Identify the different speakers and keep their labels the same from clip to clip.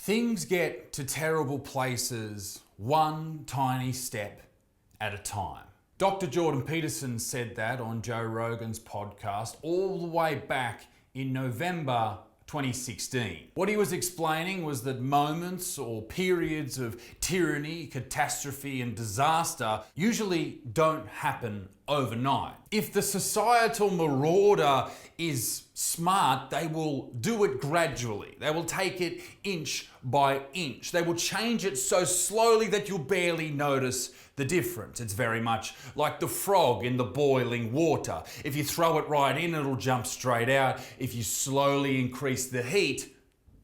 Speaker 1: Things get to terrible places one tiny step at a time. Dr. Jordan Peterson said that on Joe Rogan's podcast all the way back in November 2016. What he was explaining was that moments or periods of tyranny, catastrophe, and disaster usually don't happen overnight. If the societal marauder is smart, they will do it gradually. They will take it inch by inch. They will change it so slowly that you'll barely notice the difference. It's very much like the frog in the boiling water. If you throw it right in, it'll jump straight out. If you slowly increase the heat,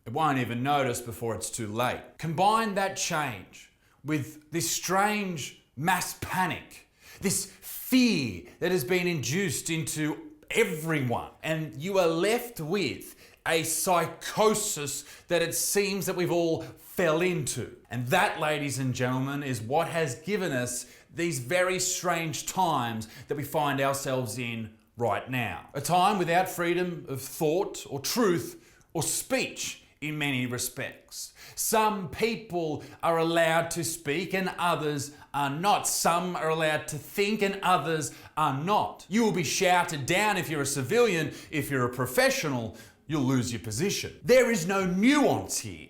Speaker 1: it won't even notice before it's too late. Combine that change with this strange mass panic, this fear that has been induced into everyone, and you are left with a psychosis that it seems that we've all fell into. And that, ladies and gentlemen, is what has given us these very strange times that we find ourselves in right now. A time without freedom of thought or truth or speech in many respects. Some people are allowed to speak and others are not. Some are allowed to think and others are not. You will be shouted down if you're a civilian. If you're a professional, you'll lose your position. There is no nuance here.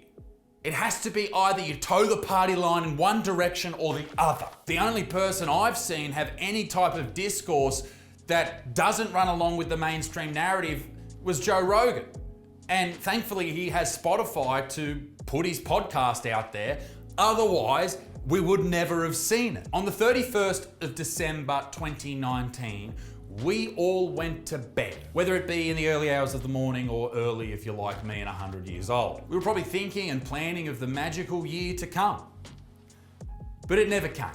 Speaker 1: It has to be either you toe the party line in one direction or the other. The only person I've seen have any type of discourse that doesn't run along with the mainstream narrative was Joe Rogan. And thankfully he has Spotify to put his podcast out there. Otherwise, we would never have seen it. On the 31st of December 2019, we all went to bed, whether it be in the early hours of the morning or early if you're like me and 100 years old. We were probably thinking and planning of the magical year to come, but it never came.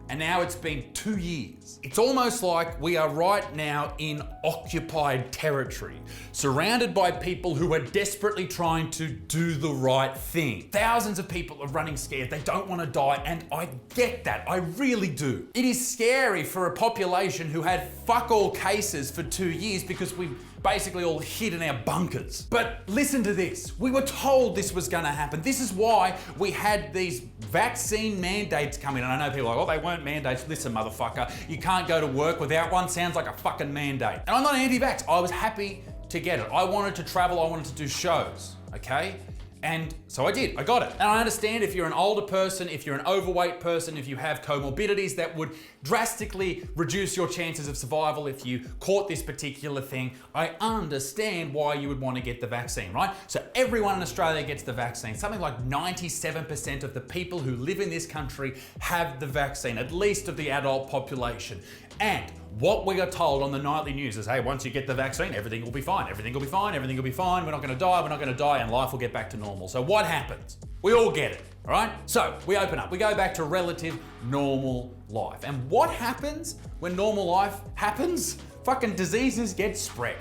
Speaker 1: And now it's been 2 years. It's almost like we are right now in occupied territory, surrounded by people who are desperately trying to do the right thing. Thousands of people are running scared. They don't want to die, and I get that. I really do. It is scary for a population who had fuck all cases for 2 years because we basically all hid in our bunkers. But listen to this. We were told this was gonna happen. This is why we had these vaccine mandates come in. And I know people are like, oh, they weren't mandates. Listen, motherfucker, you can't go to work without one. Sounds like a fucking mandate. And I'm not anti-vax. I was happy to get it. I wanted to travel. I wanted to do shows, okay? And so I did, I got it. And I understand if you're an older person, if you're an overweight person, if you have comorbidities, that would drastically reduce your chances of survival if you caught this particular thing. I understand why you would want to get the vaccine, right? So everyone in Australia gets the vaccine. Something like 97% of the people who live in this country have the vaccine, at least of the adult population. And what we are told on the nightly news is, hey, once you get the vaccine, everything will be fine, everything will be fine, everything will be fine, we're not gonna die, and life will get back to normal. So what happens? We all get it, all right? So we open up, we go back to relative normal life. And what happens when normal life happens? Fucking diseases get spread,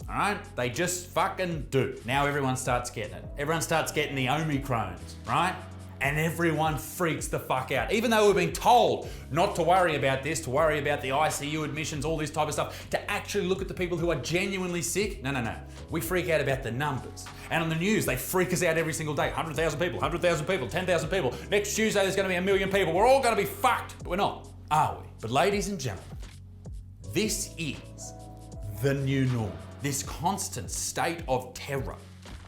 Speaker 1: all right? They just fucking do. Now everyone starts getting it. Everyone starts getting the Omicrons, right? And everyone freaks the fuck out. Even though we've been told not to worry about this, to worry about the ICU admissions, all this type of stuff, to actually look at the people who are genuinely sick. No. We freak out about the numbers. And on the news, they freak us out every single day. 100,000 people, 100,000 people, 10,000 people. Next Tuesday, there's gonna be 1 million people. We're all gonna be fucked. But we're not, are we? But ladies and gentlemen, this is the new normal. This constant state of terror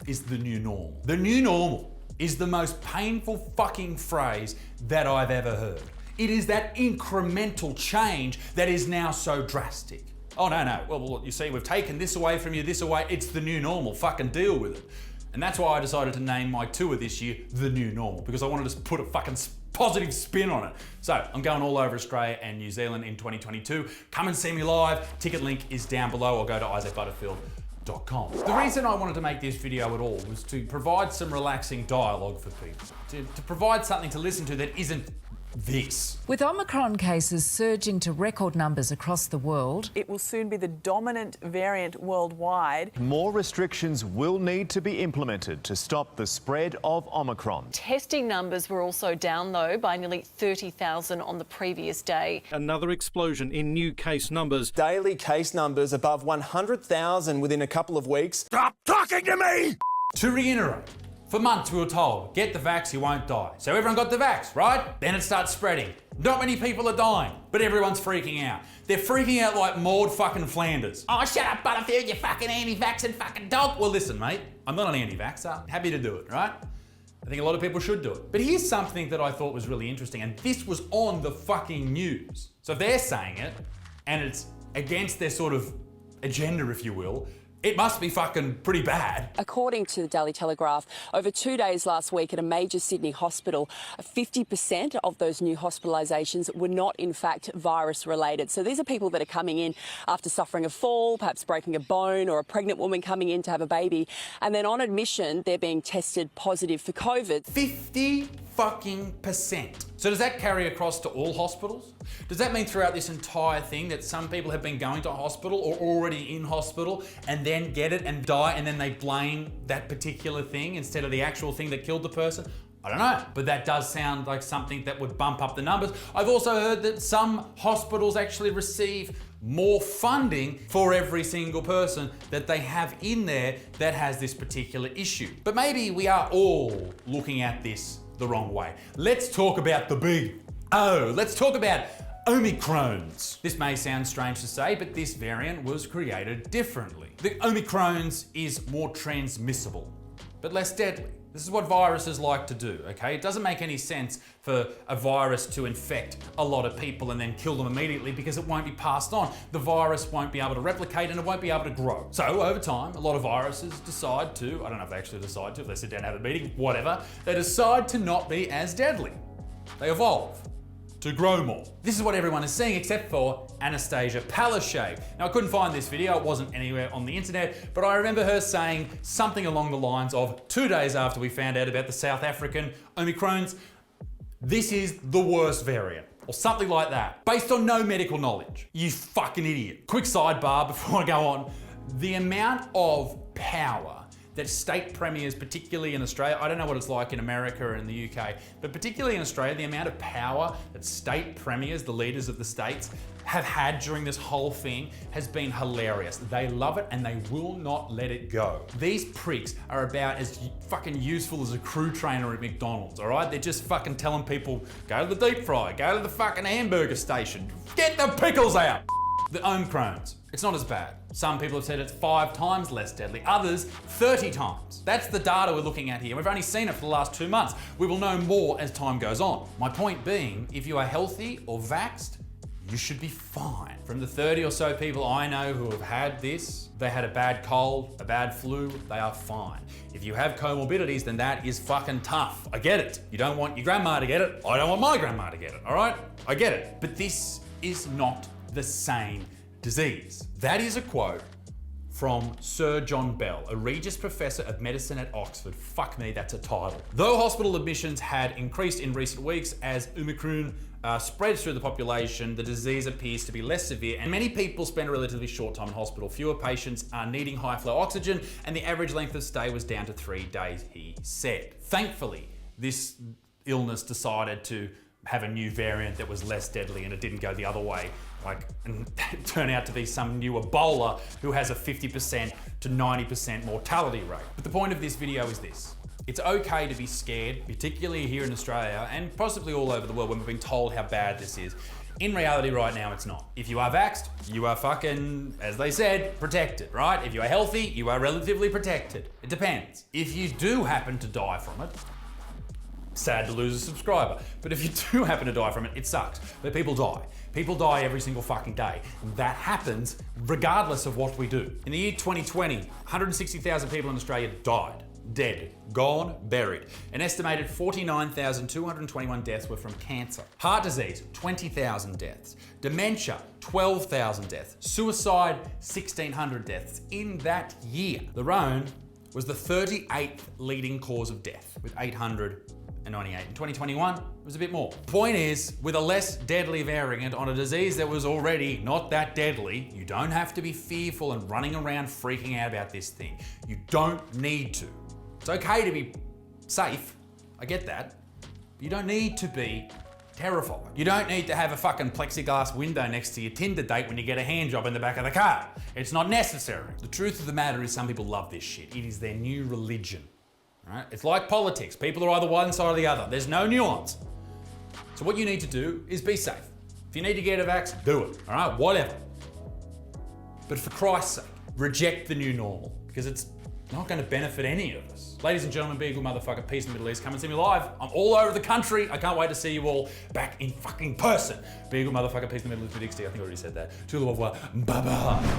Speaker 1: is the new normal. The new normal is the most painful fucking phrase that I've ever heard. It is that incremental change that is now so drastic. Oh no, well you see, we've taken this away from you, this away, it's the new normal, fucking deal with it. And that's why I decided to name my tour this year, The New Normal, because I wanted to put a fucking positive spin on it. So I'm going all over Australia and New Zealand in 2022. Come and see me live, ticket link is down below, or go to Butterfield. The reason I wanted to make this video at all was to provide some relaxing dialogue for people, to provide something to listen to that isn't this.
Speaker 2: With Omicron cases surging to record numbers across the world,
Speaker 3: it will soon be the dominant variant worldwide.
Speaker 4: More restrictions will need to be implemented to stop the spread of Omicron.
Speaker 5: Testing numbers were also down, though, by nearly 30,000 on the previous day.
Speaker 6: Another explosion in new case numbers.
Speaker 7: Daily case numbers above 100,000 within a couple of weeks.
Speaker 1: Stop talking to me! To reiterate, For months we were told, get the vax, you won't die. So everyone got the vax, right? Then it starts spreading. Not many people are dying, but everyone's freaking out. They're freaking out like Maud fucking Flanders. Oh, shut up, Butterfield, you fucking anti-vaxxing fucking dog. Well, listen, mate, I'm not an anti-vaxxer. Happy to do it, right? I think a lot of people should do it. But here's something that I thought was really interesting, and this was on the fucking news. So if they're saying it, and it's against their sort of agenda, if you will, it must be fucking pretty bad.
Speaker 7: According to the Daily Telegraph, over 2 days last week at a major Sydney hospital, 50% of those new hospitalisations were not in fact virus related. So these are people that are coming in after suffering a fall, perhaps breaking a bone, or a pregnant woman coming in to have a baby. And then on admission, they're being tested positive for COVID.
Speaker 1: 50 fucking percent. So does that carry across to all hospitals? Does that mean throughout this entire thing that some people have been going to hospital or already in hospital and then get it and die, and then they blame that particular thing instead of the actual thing that killed the person? I don't know, but that does sound like something that would bump up the numbers. I've also heard that some hospitals actually receive more funding for every single person that they have in there that has this particular issue. But maybe we are all looking at this the wrong way. Let's talk about the big O. Let's talk about Omicrons. This may sound strange to say, but this variant was created differently. The Omicrons is more transmissible, but less deadly. This is what viruses like to do, okay? It doesn't make any sense for a virus to infect a lot of people and then kill them immediately, because it won't be passed on. The virus won't be able to replicate and it won't be able to grow. So over time, a lot of viruses decide to, I don't know if they actually decide to, if they sit down and have a meeting, whatever, they decide to not be as deadly. They evolve to grow more. This is what everyone is seeing except for Anastasia Palaszczuk. Now, I couldn't find this video, it wasn't anywhere on the internet, but I remember her saying something along the lines of 2 days after we found out about the South African Omicrons, this is the worst variant, or something like that, based on no medical knowledge. You fucking idiot. Quick sidebar before I go on. The amount of power that state premiers, particularly in Australia, I don't know what it's like in America or in the UK, but particularly in Australia, the amount of power that state premiers, the leaders of the states, have had during this whole thing has been hilarious. They love it and they will not let it go. These pricks are about as fucking useful as a crew trainer at McDonald's, all right? They're just fucking telling people, go to the deep fry, go to the fucking hamburger station, get the pickles out. The Omicrons, it's not as bad. Some people have said it's 5 times less deadly, others 30 times. That's the data we're looking at here. We've only seen it for the last 2 months. We will know more as time goes on. My point being, if you are healthy or vaxxed, you should be fine. From the 30 or so people I know who have had this, they had a bad cold, a bad flu, they are fine. If you have comorbidities, then that is fucking tough. I get it. You don't want your grandma to get it. I don't want my grandma to get it, all right? I get it. But this is not the same disease. That is a quote from Sir John Bell, a Regius Professor of Medicine at Oxford. Fuck me, that's a title. Though hospital admissions had increased in recent weeks as Omicron spreads through the population, the disease appears to be less severe, and many people spend a relatively short time in hospital. Fewer patients are needing high flow oxygen, and the average length of stay was down to 3 days, he said. Thankfully, this illness decided to have a new variant that was less deadly, and it didn't go the other way, and turn out to be some new Ebola who has a 50% to 90% mortality rate. But the point of this video is this. It's okay to be scared, particularly here in Australia and possibly all over the world when we've been told how bad this is. In reality right now, it's not. If you are vaxxed, you are fucking, as they said, protected, right? If you are healthy, you are relatively protected. It depends. If you do happen to die from it, sad to lose a subscriber. But if you do happen to die from it, it sucks. But people die. People die every single fucking day. And that happens regardless of what we do. In the year 2020, 160,000 people in Australia died. Dead, gone, buried. An estimated 49,221 deaths were from cancer. Heart disease, 20,000 deaths. Dementia, 12,000 deaths. Suicide, 1,600 deaths in that year. The Rhone was the 38th leading cause of death, with 898. In 2021, it was a bit more. Point is, with a less deadly variant on a disease that was already not that deadly, you don't have to be fearful and running around freaking out about this thing. You don't need to. It's okay to be safe, I get that, but you don't need to be terrified. You don't need to have a fucking plexiglass window next to your Tinder date when you get a hand job in the back of the car. It's not necessary. The truth of the matter is some people love this shit. It is their new religion. Right? It's like politics. People are either one side or the other. There's no nuance. So what you need to do is be safe. If you need to get a vax, do it. All right, whatever. But for Christ's sake, reject the new normal because it's not going to benefit any of us. Ladies and gentlemen, be a good motherfucker. Peace in the Middle East. Come and see me live. I'm all over the country. I can't wait to see you all back in fucking person. Be a good motherfucker. Peace in the Middle East with XD. I think I already said that. Tout le revoir. Bye bye.